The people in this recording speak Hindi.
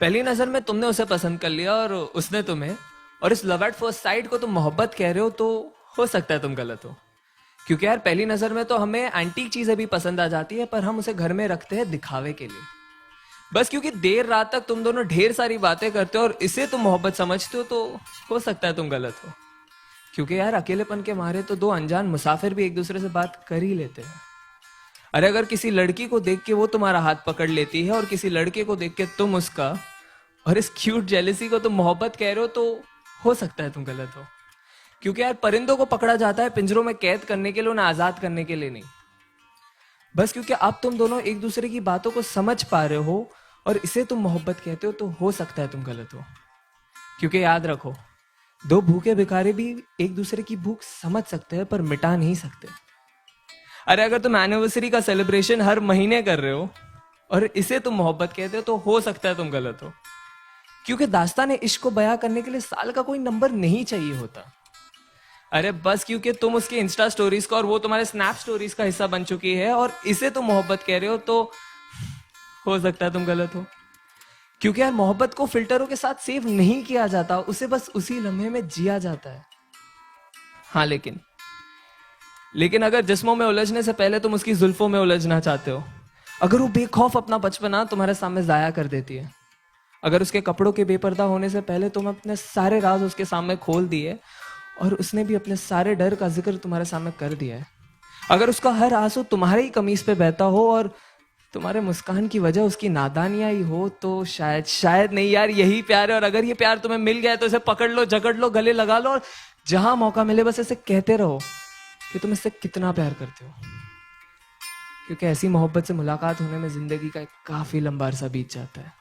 पहली नजर में तुमने उसे पसंद कर लिया और उसने तुम्हें, और इस लव एट फर्स्ट साइट को तुम मोहब्बत कह रहे हो, तो हो सकता है तुम गलत हो। क्योंकि यार पहली नजर में तो हमें एंटीक चीजें भी पसंद आ जाती है, पर हम उसे घर में रखते हैं दिखावे के लिए। बस क्योंकि देर रात तक तुम दोनों ढेर सारी बातें करते हो और इसे तुम मोहब्बत समझते हो, तो हो सकता है तुम गलत हो। क्योंकि यार अकेलेपन के मारे तो दो अनजान मुसाफिर भी एक दूसरे से बात कर ही लेते हैं। अरे अगर किसी लड़की को देख के वो तुम्हारा हाथ पकड़ लेती है और किसी लड़के को देख के तुम उसका, और इस क्यूट जेलिसी को तुम मोहब्बत कह रहे हो, तो हो सकता है तुम गलत हो। क्योंकि यार परिंदों को पकड़ा जाता है पिंजरों में कैद करने के लिए, उन्हें आजाद करने के लिए नहीं। बस क्योंकि अब तुम दोनों एक दूसरे की बातों को समझ पा रहे हो और इसे तुम मोहब्बत कहते हो, तो हो सकता है तुम गलत हो। क्योंकि याद रखो, दो भूखे भिखारी भी एक दूसरे की भूख समझ सकते हैं पर मिटा नहीं सकते। अरे अगर तुम एनिवर्सरी का सेलिब्रेशन हर महीने कर रहे हो और इसे तुम मोहब्बत कहते हो, तो हो सकता है तुम गलत हो। क्योंकि दास्तान इश्क को बयां करने के लिए साल का कोई नंबर नहीं चाहिए होता। अरे बस क्योंकि तुम उसके इंस्टा स्टोरीज का और वो तुम्हारे स्नैप स्टोरीज का हिस्सा बन चुकी है और इसे तुम मोहब्बत कह रहे हो, तो हो सकता है तुम गलत हो। क्योंकि यार मोहब्बत को फिल्टरों के साथ सेव नहीं किया जाता, उसे बस उसी लम्हे में जिया जाता है। हाँ लेकिन अगर जिस्मों में उलझने से पहले तुम उसकी जुल्फों में उलझना चाहते हो, अगर वो बेखौफ अपना बचपना तुम्हारे सामने जाया कर देती है, अगर उसके कपड़ों के बेपर्दा होने से पहले तुम अपने सारे राज उसके सामने खोल दिए और उसने भी अपने सारे डर का जिक्र तुम्हारे सामने कर दिया है, अगर उसका हर आंसू तुम्हारे ही कमीज पे बहता हो और तुम्हारे मुस्कान की वजह उसकी नादानियां ही हो, तो शायद नहीं यार, यही प्यार है। और अगर ये प्यार तुम्हें मिल गया है तो इसे पकड़ लो, जकड़ लो, गले लगा लो और जहां मौका मिले बस इसे कहते रहो कि तुम इससे कितना प्यार करते हो। क्योंकि ऐसी मोहब्बत से मुलाकात होने में जिंदगी का एक काफी लंबा अरसा बीत जाता है।